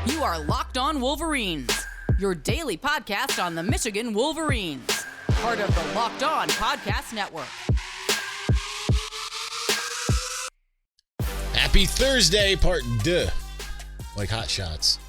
You are Locked On Wolverines, your daily podcast on the Michigan Wolverines, part of the Locked On Podcast Network. Happy Thursday, part 2, like hot shots.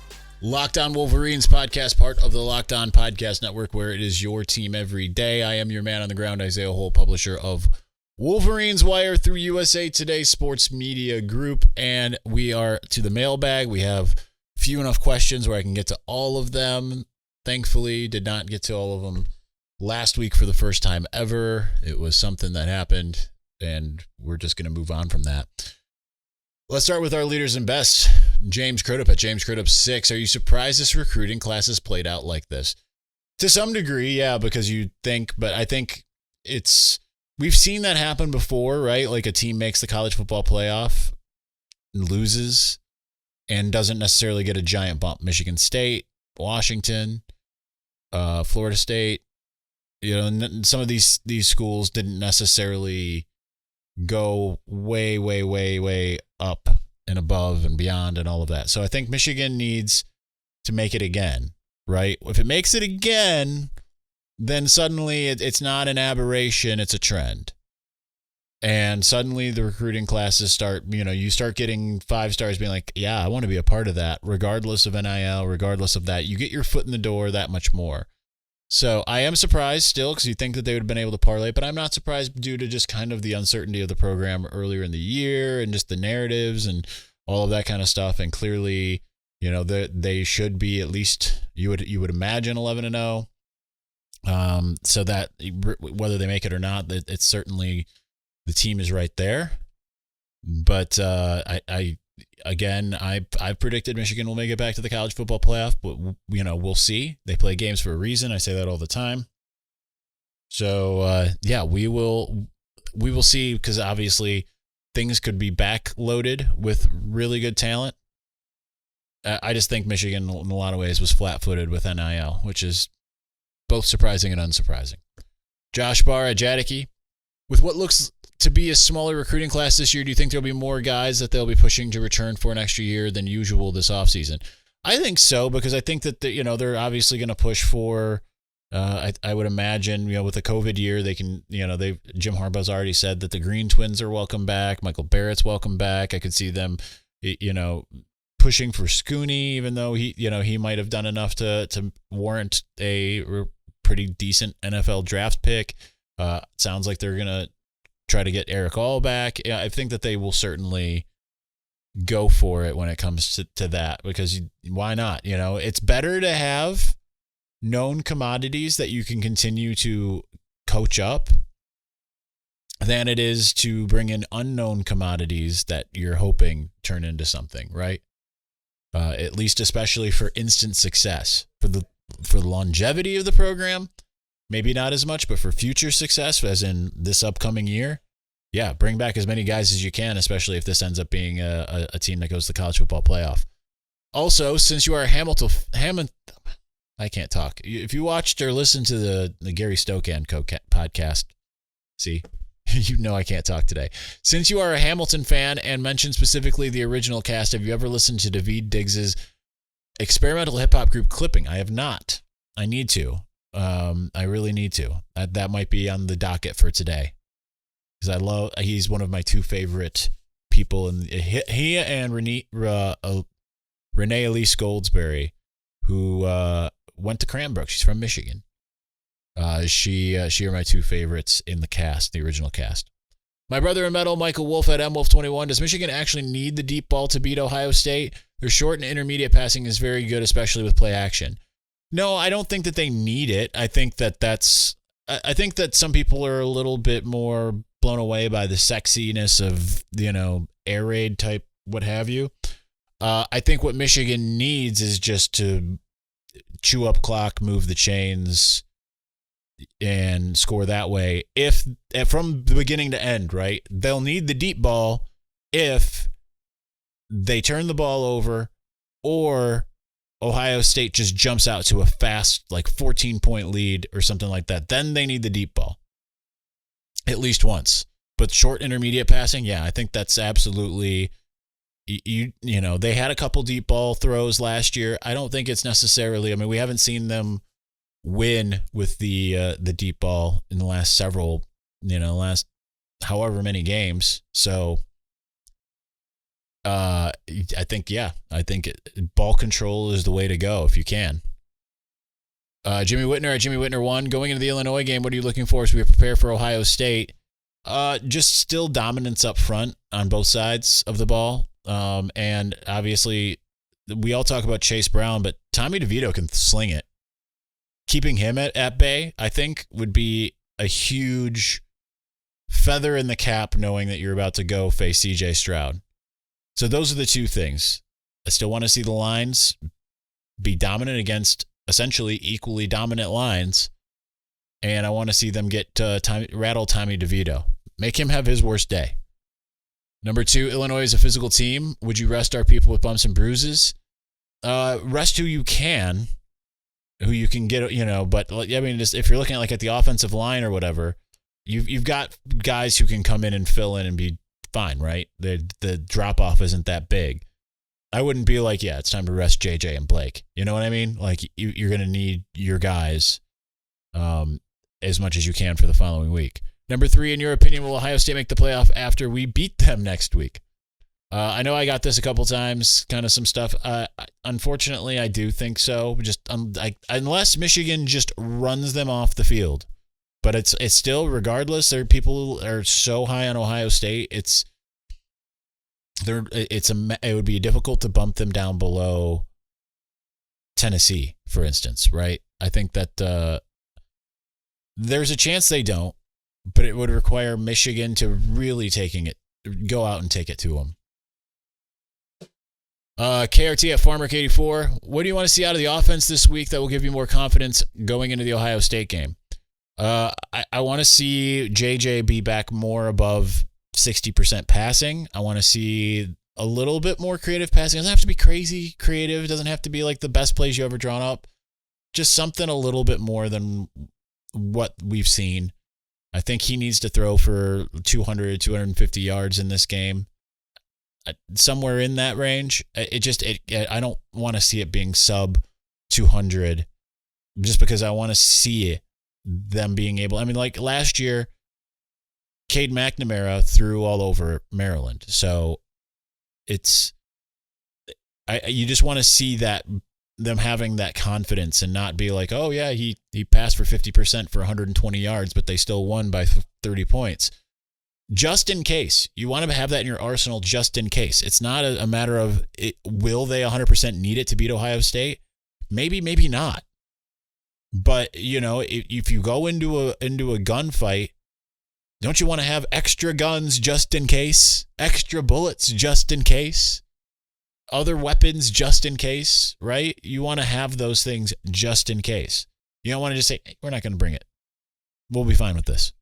Locked On Wolverines podcast, part of the Locked On Podcast Network, where it is your team every day. I am your man on the ground, Isaiah Hole, publisher of Wolverines Wire through USA Today Sports Media Group, and we are to the mailbag. We have few enough questions where I can get to all of them. Thankfully, did not get to all of them last week for the first time ever. It was something that happened, and we're just going to move on from that. Let's start with our leaders and best. James Crudup at James Crudup 6. Are you surprised this recruiting class has played out like this? To some degree, yeah, because you think, but I think we've seen that happen before, right? Like a team makes the college football playoff and loses and doesn't necessarily get a giant bump. Michigan State, Washington, Florida State, some of these schools didn't necessarily go way up and above and beyond and all of that. So I think Michigan needs to make it again, right? If it makes it again, then suddenly it's not an aberration, it's a trend. And suddenly the recruiting classes start, you start getting 5 stars being like, yeah, I want to be a part of that, regardless of NIL, regardless of that. You get your foot in the door that much more. So I am surprised still because you think that they would have been able to parlay, but I'm not surprised due to just kind of the uncertainty of the program earlier in the year and just the narratives and all of that kind of stuff. And clearly, they should be at least, you would imagine 11-0. So that whether they make it or not, it's certainly the team is right there. But I predicted Michigan will make it back to the college football playoff, but we'll see. They play games for a reason. I say that all the time. So we will see, because obviously things could be backloaded with really good talent. I just think Michigan in a lot of ways was flat-footed with NIL, which is both surprising and unsurprising. Josh Barr at Jadicki. With what looks to be a smaller recruiting class this year, do you think there'll be more guys that they'll be pushing to return for an extra year than usual this offseason? I think so, because I think that they're obviously going to push for. I would imagine with the COVID year they can Jim Harbaugh's already said that the Green Twins are welcome back. Michael Barrett's welcome back. I could see them pushing for Scooney, even though he might have done enough to warrant a pretty decent NFL draft pick. Sounds like they're going to try to get Eric All back. Yeah, I think that they will certainly go for it when it comes to that, because why not? It's better to have known commodities that you can continue to coach up than it is to bring in unknown commodities that you're hoping turn into something, right? At least especially for instant success. For the longevity of the program, maybe not as much, but for future success, as in this upcoming year, yeah, bring back as many guys as you can, especially if this ends up being a team that goes to the college football playoff. Also, since you are a I can't talk. If you watched or listened to the Gary Stokan podcast, see, I can't talk today. Since you are a Hamilton fan and mentioned specifically the original cast, have you ever listened to Daveed Diggs's experimental hip-hop group Clipping? I have not. I need to. I really need to. That might be on the docket for today, because he's one of my 2 favorite people, and he and Renee Elise Goldsberry, who went to Cranbrook. She's from Michigan. She are my 2 favorites in the cast, the original cast. My brother in metal, Michael Wolf at MWolf21. Does Michigan actually need the deep ball to beat Ohio State? Their short and intermediate passing is very good, especially with play action. No, I don't think that they need it. I think that some people are a little bit more blown away by the sexiness of, air raid type, what have you. I think what Michigan needs is just to chew up clock, move the chains, and score that way. If from the beginning to end, right? They'll need the deep ball if they turn the ball over or Ohio State just jumps out to a fast, 14-point lead or something like that. Then they need the deep ball at least once. But short intermediate passing, yeah, I think that's absolutely You know, they had a couple deep ball throws last year. I don't think it's necessarily, I mean, we haven't seen them win with the deep ball in the last last however many games. So I think ball control is the way to go if you can. Jimmy Whitner at Jimmy Whitner 1. Going into the Illinois game, what are you looking for as we prepare for Ohio State? Just still dominance up front on both sides of the ball. And obviously, we all talk about Chase Brown, but Tommy DeVito can sling it. Keeping him at bay, I think, would be a huge feather in the cap knowing that you're about to go face CJ Stroud. So those are the two things. I still want to see the lines be dominant against essentially equally dominant lines, and I want to see them rattle Tommy DeVito. Make him have his worst day. Number 2, Illinois is a physical team. Would you rest our people with bumps and bruises? Rest who you can get, but I mean, just if you're looking at the offensive line or whatever, you've got guys who can come in and fill in and be fine, right? The drop off isn't that big. I wouldn't be like, yeah, it's time to rest JJ and Blake. You know what I mean? Like you're going to need your guys as much as you can for the following week. Number 3, in your opinion, will Ohio State make the playoff after we beat them next week? I know I got this a couple times, kind of some stuff. Unfortunately, I do think so. Just unless Michigan just runs them off the field. But it's still, regardless, people are so high on Ohio State. It would be difficult to bump them down below Tennessee, for instance, right? I think that there's a chance they don't, but it would require Michigan to really go out and take it to them. KRT at FarmerK84. What do you want to see out of the offense this week that will give you more confidence going into the Ohio State game? I want to see JJ be back more above 60% passing. I want to see a little bit more creative passing. It doesn't have to be crazy creative. It doesn't have to be like the best plays you ever drawn up. Just something a little bit more than what we've seen. I think he needs to throw for 200, 250 yards in this game. Somewhere in that range. I don't want to see it being sub 200 just because I want to see them being able. I mean, like last year, Cade McNamara threw all over Maryland. So you just want to see them having that confidence and not be like, oh yeah, he passed for 50% for 120 yards, but they still won by 30 points. Just in case. You want to have that in your arsenal just in case. It's not a matter of will they 100% need it to beat Ohio State? Maybe, maybe not. But, if you go into a gunfight, don't you want to have extra guns just in case? Extra bullets just in case? Other weapons just in case, right? You want to have those things just in case. You don't want to just say, hey, we're not going to bring it. We'll be fine with this.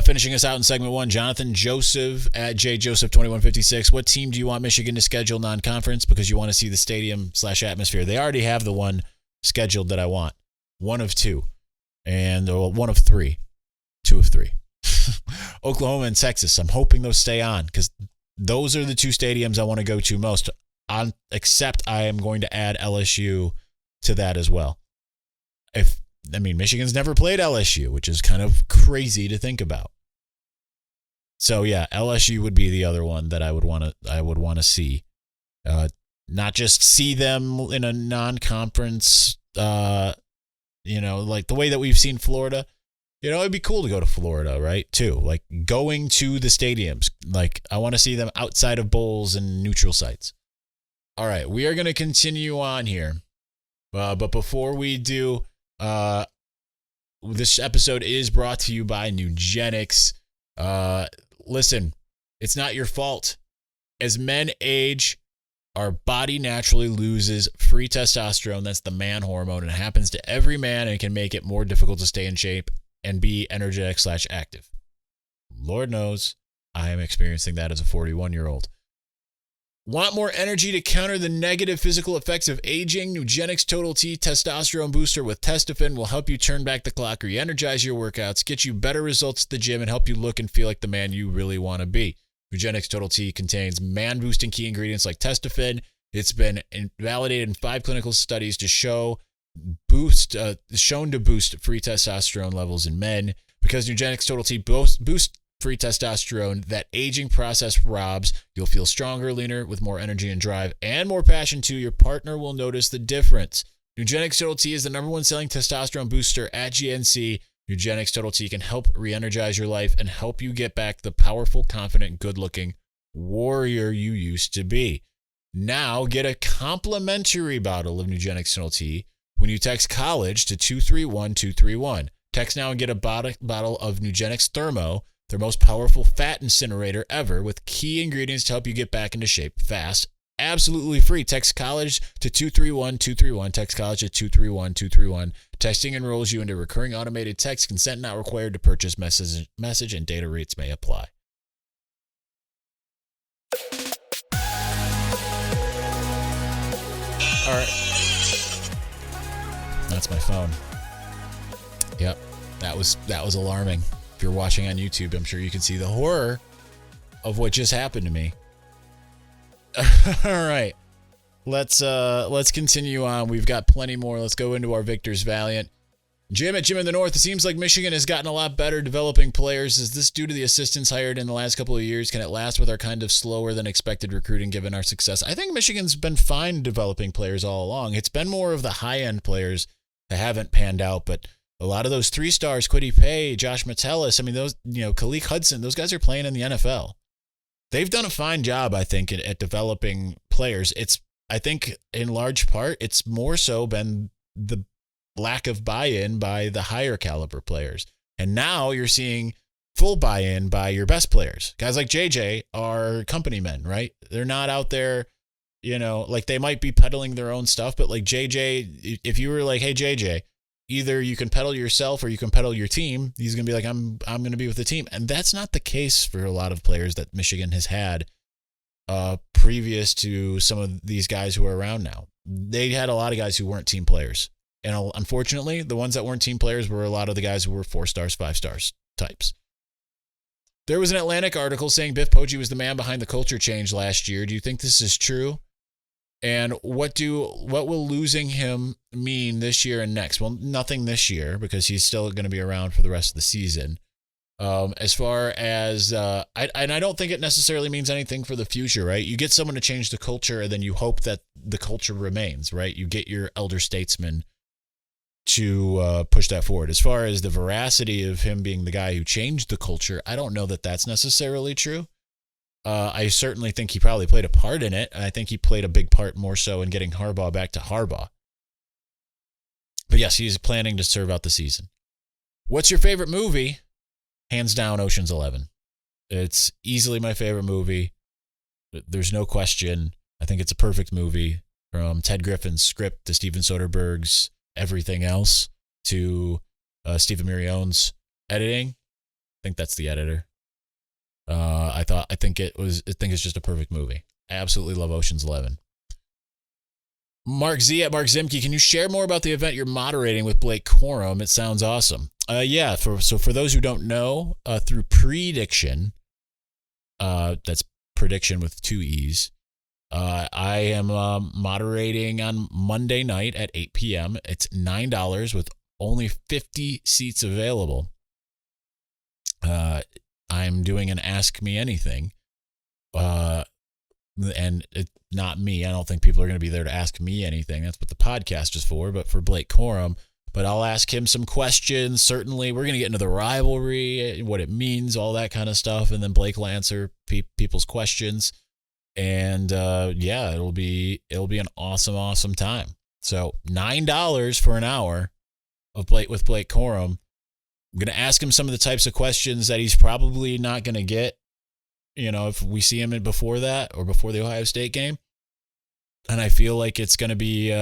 Finishing us out in segment 1, Jonathan Joseph at JJoseph2156. What team do you want Michigan to schedule non-conference because you want to see the stadium/atmosphere? They already have the one scheduled that I want. One of 2. One of 3. 2 of 3. Oklahoma and Texas. I'm hoping those stay on because those are the 2 stadiums I want to go to most. Except I am going to add LSU to that as well. Michigan's never played LSU, which is kind of crazy to think about. So yeah, LSU would be the other one that I would want to see. Not just see them in a non-conference, like the way that we've seen Florida. It'd be cool to go to Florida, right? Too, like going to the stadiums. Like I want to see them outside of bowls and neutral sites. All right, we are going to continue on here, but before we do. This episode is brought to you by Nugenix. Listen, it's not your fault. As men age, our body naturally loses free testosterone. That's the man hormone. And it happens to every man and can make it more difficult to stay in shape and be energetic/active. Lord knows I am experiencing that as a 41-year-old. Want more energy to counter the negative physical effects of aging? Nugenix Total T Testosterone Booster with Testofen will help you turn back the clock, re-energize your workouts, get you better results at the gym, and help you look and feel like the man you really want to be. Nugenix Total T contains man-boosting key ingredients like testofen. It's been validated in 5 clinical studies to shown to boost free testosterone levels in men. Because Nugenix Total T boosts free testosterone that aging process robs, you'll feel stronger, leaner, with more energy and drive, and more passion too. Your partner will notice the difference. Nugenix Total T is the #1 selling testosterone booster at GNC. Nugenix Total T can help re-energize your life and help you get back the powerful, confident, good-looking warrior you used to be. Now get a complimentary bottle of Nugenix Total T when you text college to 231231. Text now and get a bottle of Nugenix Thermo, their most powerful fat incinerator ever, with key ingredients to help you get back into shape fast. Absolutely free. Text college to 231231. Text college to 231231. Texting enrolls you into recurring automated text. Consent not required to purchase. Message and data rates may apply. All right. That's my phone. Yep. That was alarming. If you're watching on YouTube, I'm sure you can see the horror of what just happened to me. All right. Let's continue on. We've got plenty more. Let's go into our Victor's Valiant. Jim at Jim in the North. It seems like Michigan has gotten a lot better developing players. Is this due to the assistants hired in the last couple of years? Can it last with our kind of slower than expected recruiting given our success? I think Michigan's been fine developing players all along. It's been more of the high-end players that haven't panned out, but a lot of those 3-stars, Kwity Paye, Josh Metellus, I mean, those, Khalil Hudson, those guys are playing in the NFL. They've done a fine job, I think, at developing players. I think in large part, it's more so been the lack of buy-in by the higher caliber players. And now you're seeing full buy-in by your best players. Guys like JJ are company men, right? They're not out there, like they might be peddling their own stuff, but like JJ, if you were like, hey, JJ, either you can pedal yourself or you can pedal your team, he's going to be like, I'm going to be with the team. And that's not the case for a lot of players that Michigan has had previous to some of these guys who are around now. They had a lot of guys who weren't team players. And unfortunately, the ones that weren't team players were a lot of the guys who were 4-stars, 5-stars types. There was an Atlantic article saying Biff Poggi was the man behind the culture change last year. Do you think this is true? And what will losing him mean this year and next? Well, nothing this year because he's still going to be around for the rest of the season. As far as I don't think it necessarily means anything for the future, right? You get someone to change the culture, and then you hope that the culture remains, right? You get your elder statesman to push that forward. As far as the veracity of him being the guy who changed the culture, I don't know that that's necessarily true. I certainly think he probably played a part in it. I think he played a big part more so in getting Harbaugh back to Harbaugh. But yes, he's planning to serve out the season. What's your favorite movie? Hands down, Ocean's 11. It's easily my favorite movie. There's no question. I think it's a perfect movie, from Ted Griffin's script to Steven Soderbergh's everything else to Stephen Mirion's editing. I think that's the editor. I think it's just a perfect movie. I absolutely love Ocean's 11. Mark Z at Mark Zimke, can you share more about the event you're moderating with Blake Corum? It sounds awesome. Yeah. For those who don't know, through Prediction, that's prediction with 2 E's. I am moderating on Monday night at 8 p.m. It's $9 with only 50 seats available. I'm doing an Ask Me Anything. And it's not me. I don't think people are going to be there to ask me anything. That's what the podcast is for, but for Blake Corum. But I'll ask him some questions. Certainly, we're going to get into the rivalry, what it means, all that kind of stuff. And then Blake will answer people's questions. And yeah, it'll be an awesome time. So $9 for an hour of with Blake Corum. I'm going to ask him some of the types of questions that he's probably not going to get, if we see him before that or before the Ohio State game. And I feel like it's going to be,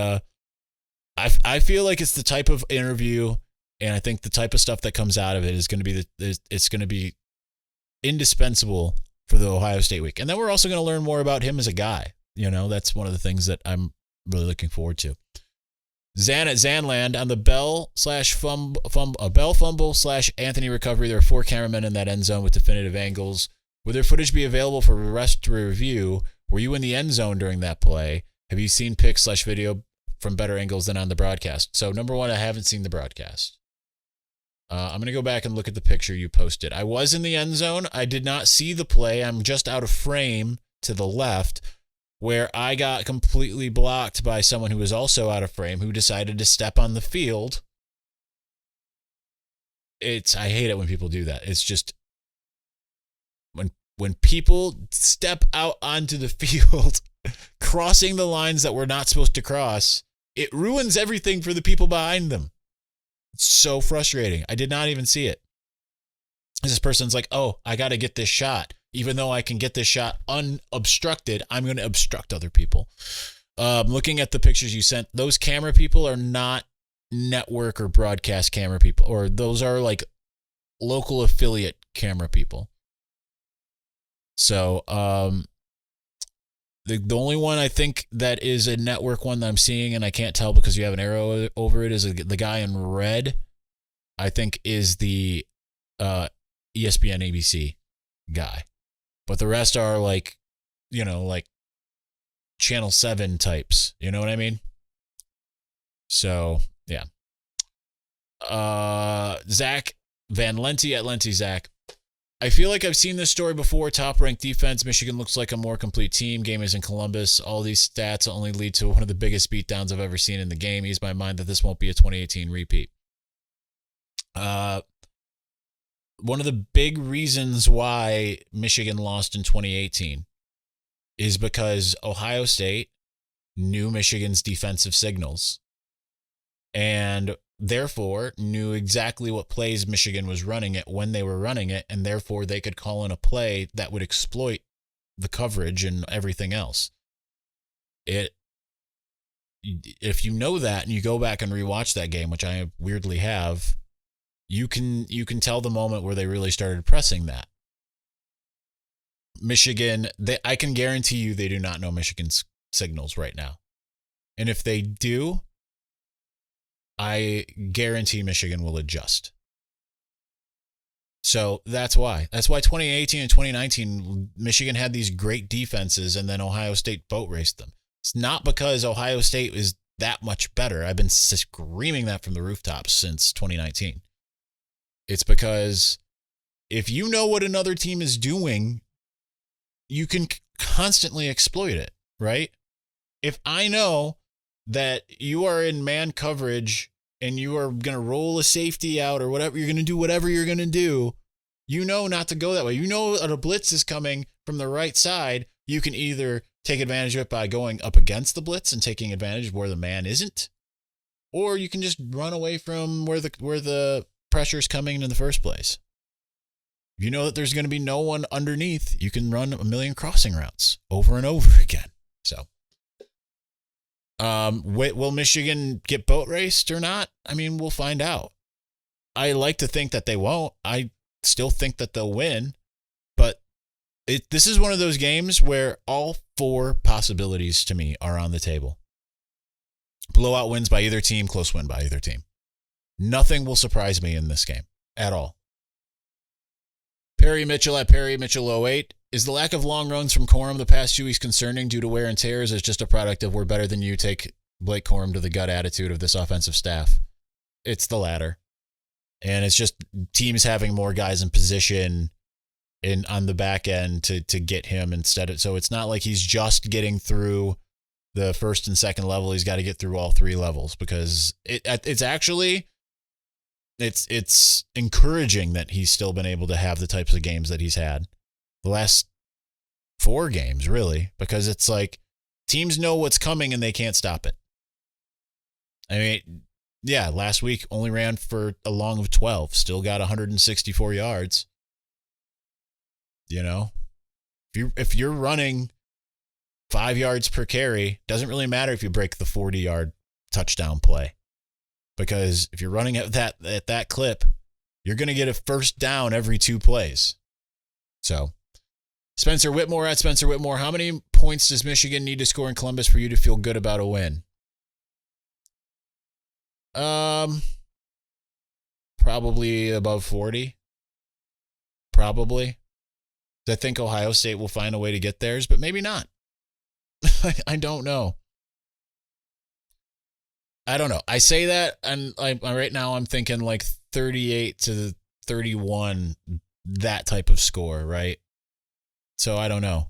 I feel like it's the type of interview, and I think the type of stuff that comes out of it is going to be it's going to be indispensable for the Ohio State week. And then we're also going to learn more about him as a guy. That's one of the things that I'm really looking forward to. Zan at Zanland on the Bell fumble / Anthony recovery. There are 4 cameramen in that end zone with definitive angles. Will their footage be available for rest review? Were you in the end zone during that play? Have you seen pics/video from better angles than on the broadcast? So number one, I haven't seen the broadcast. I'm going to go back and look at the picture you posted. I was in the end zone. I did not see the play. I'm just out of frame to the left where I got completely blocked by someone who was also out of frame who decided to step on the field. I hate it when people do that. It's just when people step out onto the field, crossing the lines that we're not supposed to cross, it ruins everything for the people behind them. It's so frustrating. I did not even see it. This person's like, oh, I got to get this shot. Even though I can get this shot unobstructed, I'm going to obstruct other people. Looking at the pictures you sent, those camera people are not network or broadcast camera people, or those are like local affiliate camera people. So the only one I think that is a network one that I'm seeing, and I can't tell because you have an arrow over it, is the guy in red, I think is the ESPN ABC guy. But the rest are like, like Channel 7 types. You know what I mean? So, yeah. Zach Van Lenti at Lenti Zach. I feel like I've seen this story before. Top-ranked defense. Michigan looks like a more complete team. Game is in Columbus. All these stats only lead to one of the biggest beatdowns I've ever seen in the game. Ease my mind that this won't be a 2018 repeat. One of the big reasons why Michigan lost in 2018 is because Ohio State knew Michigan's defensive signals and therefore knew exactly what plays Michigan was running it when they were running it, and therefore they could call in a play that would exploit the coverage and everything else. If you know that and you go back and rewatch that game, which I weirdly have, you can tell the moment where they really started pressing that. Michigan, I can guarantee you they do not know Michigan's signals right now. And if they do, I guarantee Michigan will adjust. So that's why. That's why 2018 and 2019, Michigan had these great defenses and then Ohio State boat raced them. It's not because Ohio State is that much better. I've been screaming that from the rooftops since 2019. It's because if you know what another team is doing, you can constantly exploit it, right? If I know that you are in man coverage and you are going to roll a safety out or whatever, you're going to do whatever you're going to do, you know not to go that way. You know that a blitz is coming from the right side. You can either take advantage of it by going up against the blitz and taking advantage of where the man isn't, or you can just run away from where the pressure is coming in the first place. If you know that there's going to be no one underneath, you can run a million crossing routes over and over again. So, will Michigan get boat raced or not? I mean, we'll find out. I like to think that they won't. I still think that they'll win, but this is one of those games where all four possibilities to me are on the table. Blowout wins by either team, close win by either team. Nothing will surprise me in this game at all. Perry Mitchell at Perry Mitchell 08. Is the lack of long runs from Corum the past 2 weeks concerning due to wear and tears? Is just a product of we're better than you, take Blake Corum to the gut attitude of this offensive staff? It's the latter. And it's just teams having more guys in position on the back end to get him instead of, so it's not like he's just getting through the first and second level. He's got to get through all three levels because it's actually it's encouraging that he's still been able to have the types of games that he's had the last 4 games, really, because it's like teams know what's coming and they can't stop it. I mean, yeah, last week only ran for a long of 12, still got 164 yards. You know, if you're running 5 yards per carry, doesn't really matter if you break the 40-yard touchdown play. Because if you're running at that clip, you're going to get a first down every 2 plays. So, Spencer Whitmore at Spencer Whitmore, how many points does Michigan need to score in Columbus for you to feel good about a win? Probably above 40. Probably. I think Ohio State will find a way to get theirs, but maybe not. I don't know. I don't know. I say that, and right now I'm thinking like 38-31, that type of score, right? So I don't know.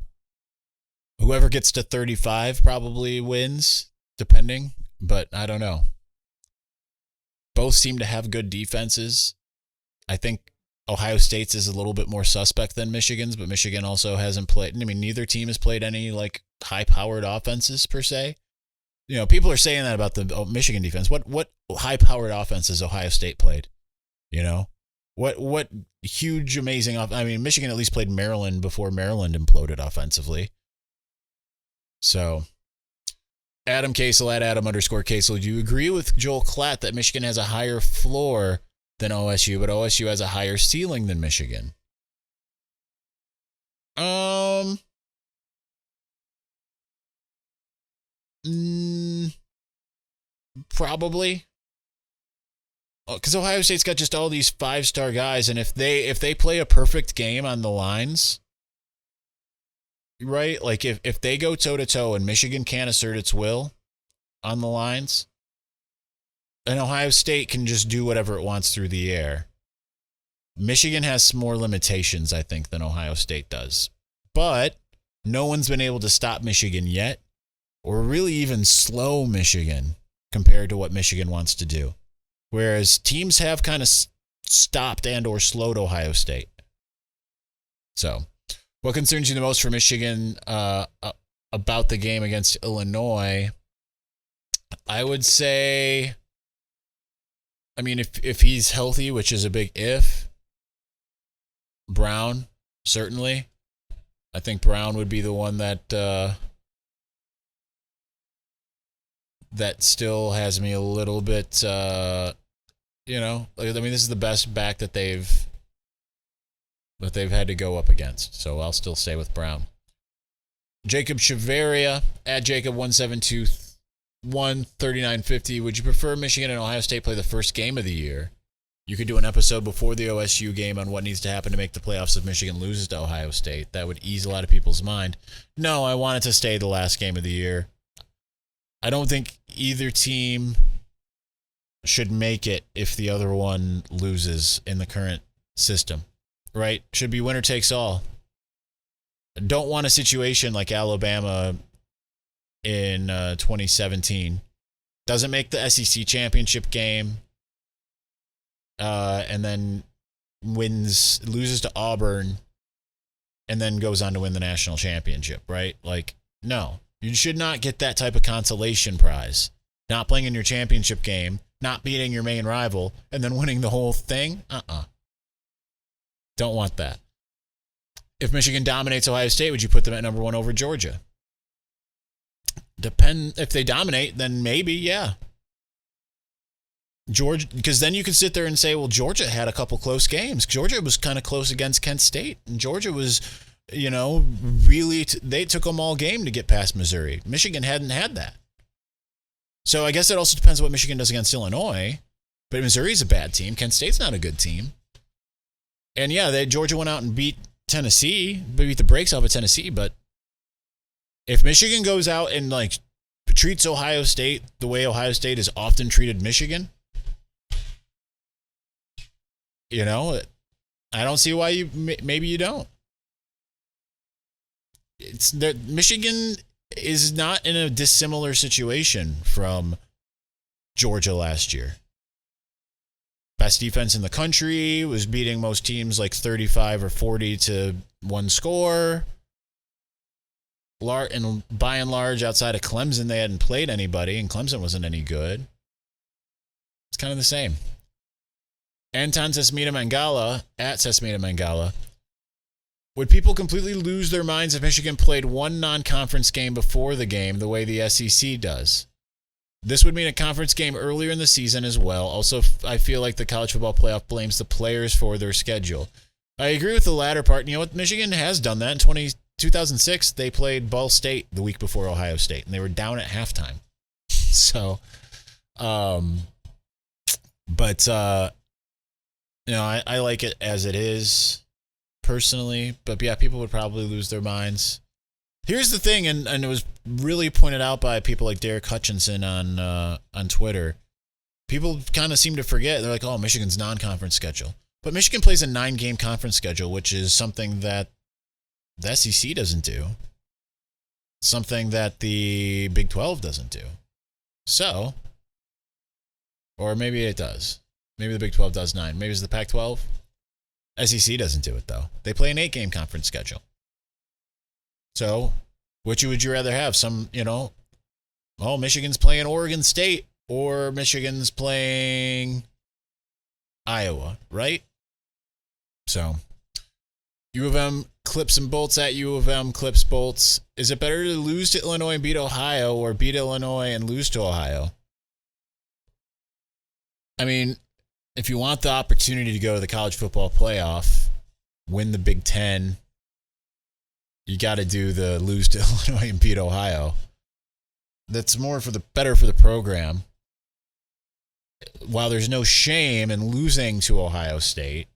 Whoever gets to 35 probably wins, depending, but I don't know. Both seem to have good defenses. I think Ohio State's is a little bit more suspect than Michigan's, but Michigan also hasn't played. I mean, neither team has played any like high-powered offenses per se. You know, people are saying that about the Michigan defense. What high-powered offense has Ohio State played? You know, what huge, amazing. I mean, Michigan at least played Maryland before Maryland imploded offensively. So, Adam Casel at Adam_Casel, do you agree with Joel Klatt that Michigan has a higher floor than OSU, but OSU has a higher ceiling than Michigan? Probably. Because Ohio State's got just all these 5-star guys, and if they play a perfect game on the lines, right? Like if they go toe-to-toe and Michigan can't assert its will on the lines, and Ohio State can just do whatever it wants through the air. Michigan has more limitations, I think, than Ohio State does. But no one's been able to stop Michigan yet, or really even slow Michigan compared to what Michigan wants to do. Whereas teams have kind of stopped and or slowed Ohio State. So, what concerns you the most for Michigan about the game against Illinois? I would say, I mean, if he's healthy, which is a big if, Brown, certainly. I think Brown would be the one that that still has me a little bit, you know, I mean, this is the best back that they've had to go up against. So I'll still stay with Brown. Jacob Chavaria at Jacob17213950. Would you prefer Michigan and Ohio State play the first game of the year? You could do an episode before the OSU game on what needs to happen to make the playoffs if Michigan loses to Ohio State. That would ease a lot of people's mind. No, I want it to stay the last game of the year. I don't think either team should make it if the other one loses in the current system, right? Should be winner takes all. Don't want a situation like Alabama in 2017. Doesn't make the SEC championship game, and then loses to Auburn, and then goes on to win the national championship, right? Like, no. You should not get that type of consolation prize. Not playing in your championship game, not beating your main rival, and then winning the whole thing? Don't want that. If Michigan dominates Ohio State, would you put them at number 1 over Georgia? If they dominate, then maybe, yeah. Georgia, because then you can sit there and say, well, Georgia had a couple close games. Georgia was kind of close against Kent State, and Georgia was, you know, really, they took them all game to get past Missouri. Michigan hadn't had that. So I guess it also depends on what Michigan does against Illinois. But Missouri's a bad team. Kent State's not a good team. And yeah, Georgia went out and beat Tennessee, beat the brakes off of Tennessee. But if Michigan goes out and like treats Ohio State the way Ohio State has often treated Michigan, you know, I don't see why maybe you don't. It's that Michigan is not in a dissimilar situation from Georgia last year. Best defense in the country, was beating most teams like 35 or 40 to one score. And by and large, outside of Clemson, they hadn't played anybody, and Clemson wasn't any good. It's kind of the same. Anton Sesmita Mangala at Sesmita Mangala. Would people completely lose their minds if Michigan played one non-conference game before the game the way the SEC does? This would mean a conference game earlier in the season as well. Also, I feel like the college football playoff blames the players for their schedule. I agree with the latter part. You know what? Michigan has done that. In 2006, they played Ball State the week before Ohio State, and they were down at halftime. So, you know, I like it as it is. personally, but yeah, people would probably lose their minds. Here's the thing, and it was really pointed out by people like Derek Hutchinson on Twitter. People kind of seem to forget. They're like, oh, Michigan's non-conference schedule. But Michigan plays a 9-game conference schedule, which is something that the SEC doesn't do. Something that the Big 12 doesn't do. So, or maybe it does. Maybe the Big 12 does 9. Maybe it's the Pac-12. SEC doesn't do it, though. They play an 8-game conference schedule. So, which would you rather have? Michigan's playing Oregon State or Michigan's playing Iowa, right? So, U of M clips and bolts at U of M clips bolts. Is it better to lose to Illinois and beat Ohio or beat Illinois and lose to Ohio? I mean, if you want the opportunity to go to the college football playoff, win the Big Ten, you got to do the lose to Illinois and beat Ohio. That's more better for the program. While there's no shame in losing to Ohio State,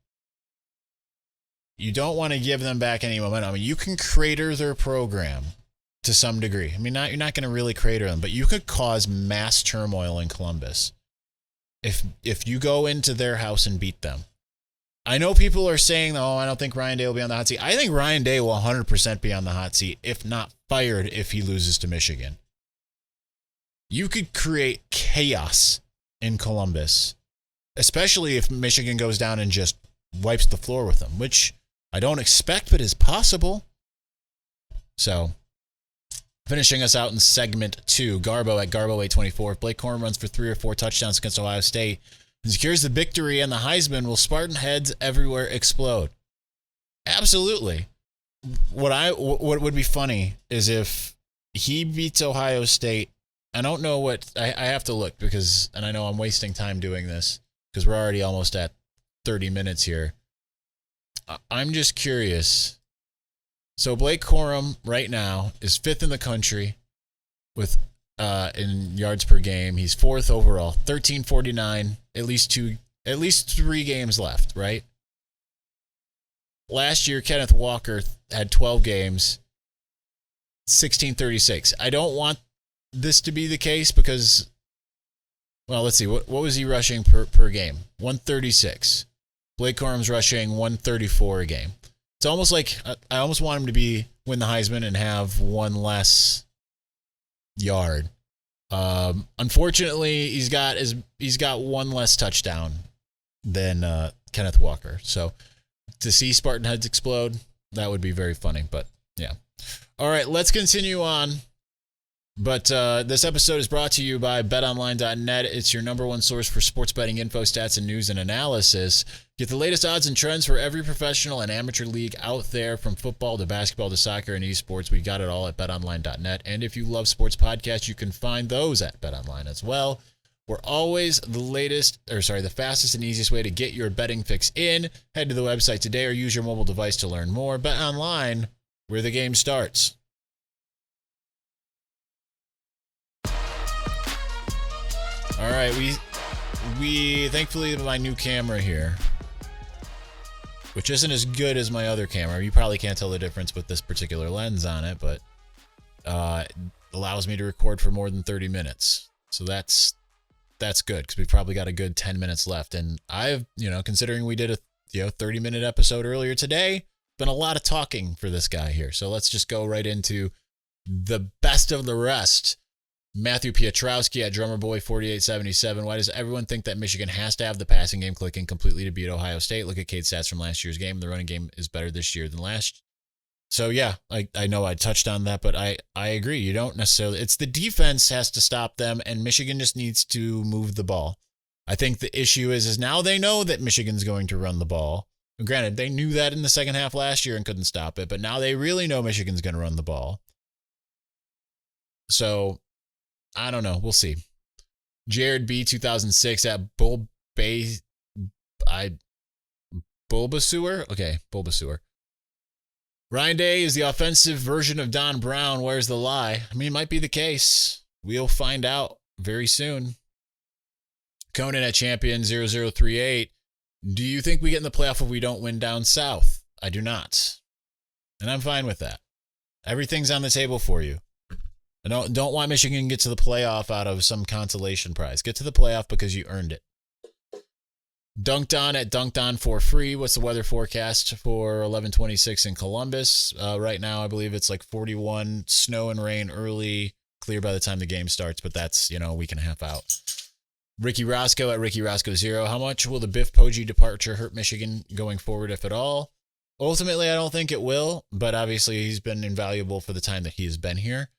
you don't want to give them back any momentum. I mean, you can crater their program to some degree. I mean, you're not going to really crater them, but you could cause mass turmoil in Columbus if you go into their house and beat them. I know people are saying, oh, I don't think Ryan Day will be on the hot seat. I think Ryan Day will 100% be on the hot seat, if not fired, if he loses to Michigan. You could create chaos in Columbus, especially if Michigan goes down and just wipes the floor with them, which I don't expect, but is possible. So, finishing us out in segment 2, Garbo at Garbo824. If Blake Corum runs for 3 or 4 touchdowns against Ohio State and secures the victory and the Heisman, will Spartan heads everywhere explode? Absolutely. What would be funny is if he beats Ohio State. I don't know what I have to look and I know I'm wasting time doing this because we're already almost at 30 minutes here. I'm just curious. So Blake Corum right now is 5th in the country with in yards per game. He's 4th overall, 1349, at least 3 games left, right? Last year, Kenneth Walker had 12 games, 1636. I don't want this to be the case because, well, let's see. What was he rushing per game? 136. Blake Corum's rushing 134 a game. It's almost like I almost want him to win the Heisman and have 1 less yard. Unfortunately, he's got 1 less touchdown than Kenneth Walker. So to see Spartan heads explode, that would be very funny. But yeah. All right, let's continue on. But this episode is brought to you by BetOnline.net. It's your number 1 source for sports betting info, stats, and news and analysis. Get the latest odds and trends for every professional and amateur league out there, from football to basketball to soccer and esports. We got it all at BetOnline.net. And if you love sports podcasts, you can find those at BetOnline as well. We're always the fastest and easiest way to get your betting fix in. Head to the website today or use your mobile device to learn more. BetOnline, where the game starts. All right, we thankfully have my new camera here, which isn't as good as my other camera. You probably can't tell the difference with this particular lens on it, but it allows me to record for more than 30 minutes. So that's good because we've probably got a good 10 minutes left. And I've, considering we did a 30-minute episode earlier today, been a lot of talking for this guy here. So let's just go right into the best of the rest. Matthew Piotrowski at Drummerboy4877. Why does everyone think that Michigan has to have the passing game clicking completely to beat Ohio State? Look at Cade's stats from last year's game. The running game is better this year than last. So yeah, I know I touched on that, but I agree. You don't necessarily. It's the defense has to stop them, and Michigan just needs to move the ball. I think the issue is now they know that Michigan's going to run the ball. Granted, they knew that in the second half last year and couldn't stop it, but now they really know Michigan's going to run the ball. So I don't know. We'll see. Jared B 2006 at Bulbasewer. Okay, Bulbasewer. Ryan Day is the offensive version of Don Brown. Where's the lie? I mean, it might be the case. We'll find out very soon. Conan at Champion 0038. Do you think we get in the playoff if we don't win down south? I do not. And I'm fine with that. Everything's on the table for you. I don't want Michigan to get to the playoff out of some consolation prize. Get to the playoff because you earned it. Dunked On at Dunked On for free. What's the weather forecast for 11/26 in Columbus? Right now, I believe it's like 41, snow and rain early, clear by the time the game starts, but that's, a week and a half out. Ricky Roscoe at Ricky Roscoe 0. How much will the Biff Poggi departure hurt Michigan going forward, if at all? Ultimately, I don't think it will, but obviously he's been invaluable for the time that he has been here.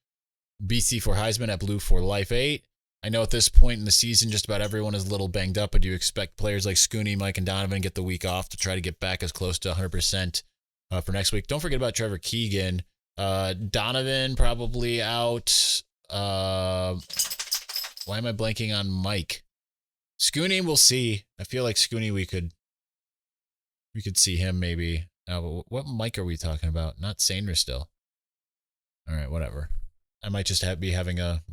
BC for Heisman at Blue for Life 8. I know at this point in the season, just about everyone is a little banged up, but do you expect players like Scooney, Mike, and Donovan get the week off to try to get back as close to 100% for next week? Don't forget about Trevor Keegan. Donovan probably out. Why am I blanking on Mike? Scooney, we'll see. I feel like Scooney, we could see him maybe. What Mike are we talking about? Not Sainer still. All right, whatever. I might just be having a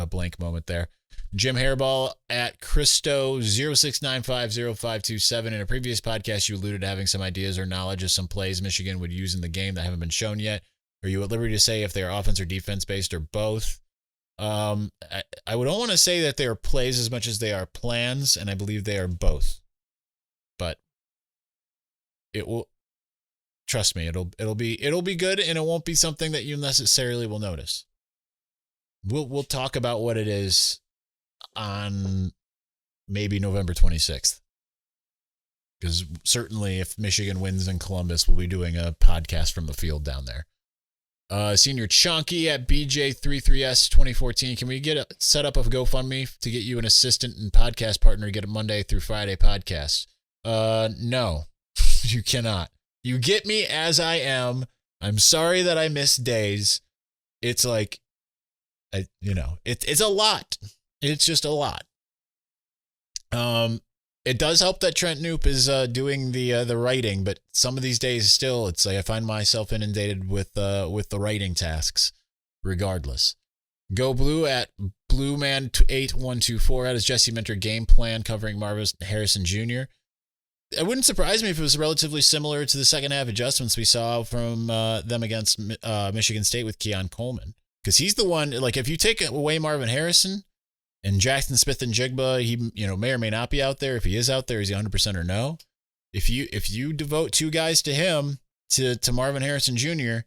blank moment there. Jim Hairball at Christo06950527. In a previous podcast, you alluded to having some ideas or knowledge of some plays Michigan would use in the game that haven't been shown yet. Are you at liberty to say if they are offense or defense based or both? I would don't want to say that they are plays as much as they are plans, and I believe they are both. But it will, trust me, it'll be good, and it won't be something that you necessarily will notice. We'll talk about what it is on maybe November 26th. Because certainly if Michigan wins in Columbus, we'll be doing a podcast from the field down there. Senior Chonky at BJ33S2014. Can we get a setup of GoFundMe to get you an assistant and podcast partner to get a Monday through Friday podcast? No, you cannot. You get me as I am. I'm sorry that I miss days. It's like, it's a lot. It's just a lot. It does help that Trent Knoop is doing the writing, but some of these days still, it's like I find myself inundated with the writing tasks, regardless. Go Blue at BlueMan8124. How does Jesse Minter game plan covering Marvin Harrison Jr.? It wouldn't surprise me if it was relatively similar to the second half adjustments we saw from them against Michigan State with Keon Coleman. Because he's the one, like, if you take away Marvin Harrison and Jackson Smith and Jigba, he may or may not be out there. If he is out there, is he 100% or no? If you devote two guys to him, to Marvin Harrison Jr.,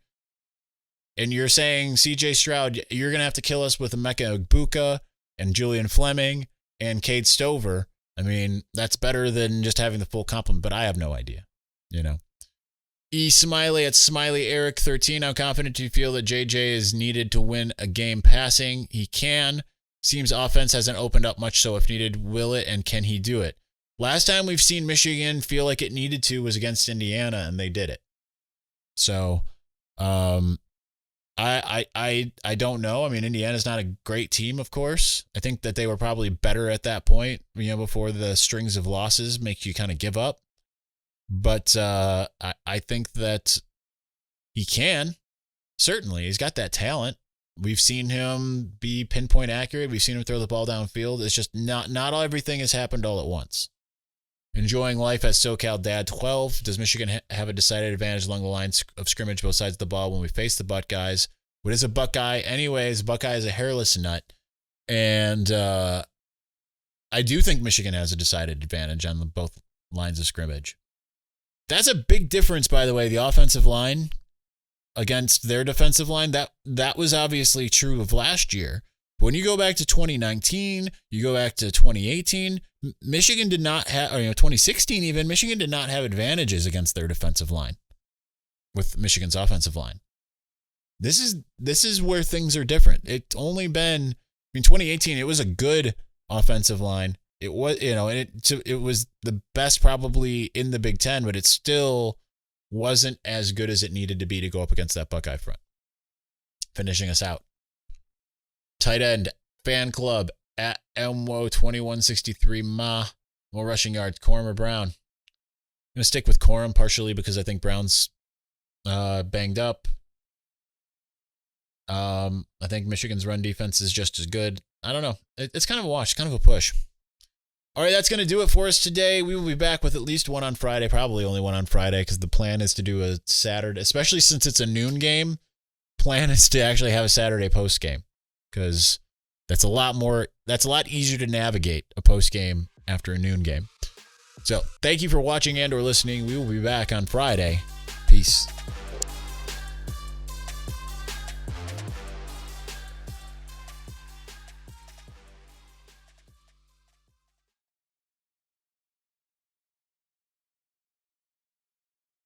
and you're saying CJ Stroud, you're going to have to kill us with Emeka Egbuka and Julian Fleming and Cade Stover. I mean, that's better than just having the full complement, but I have no idea, E. Smiley at Smiley Eric 13. How confident do you feel that JJ is needed to win a game passing? He can. Seems offense hasn't opened up much, so if needed, will it, and can he do it? Last time we've seen Michigan feel like it needed to was against Indiana, and they did it. So, I don't know. I mean, Indiana's not a great team, of course. I think that they were probably better at that point, before the strings of losses make you kind of give up. But I think that he can. Certainly, he's got that talent. We've seen him be pinpoint accurate. We've seen him throw the ball downfield. It's just not everything has happened all at once. Enjoying life at SoCal Dad 12. Does Michigan have a decided advantage along the lines of scrimmage both sides of the ball when we face the Buckeyes? What is a Buckeye? Anyways, Buckeye is a hairless nut. And I do think Michigan has a decided advantage on both lines of scrimmage. That's a big difference, by the way, the offensive line against their defensive line. That was obviously true of last year. But when you go back to 2019, you go back to 2018, Michigan did not have, 2016 even, Michigan did not have advantages against their defensive line with Michigan's offensive line. This is where things are different. It's only been, 2018, it was a good offensive line. It was, it was the best probably in the Big Ten, but it still wasn't as good as it needed to be to go up against that Buckeye front. Finishing us out. Tight end fan club at MWO2163 more rushing yards, Corum or Brown? I'm going to stick with Corum partially because I think Brown's banged up. I think Michigan's run defense is just as good. I don't know. It's kind of a wash, kind of a push. All right, that's going to do it for us today. We will be back with at least one on Friday, probably only one on Friday, because the plan is to do a Saturday, especially since it's a noon game. Plan is to actually have a Saturday post game, because that's a lot easier to navigate a post game after a noon game. So thank you for watching and or listening. We will be back on Friday. Peace.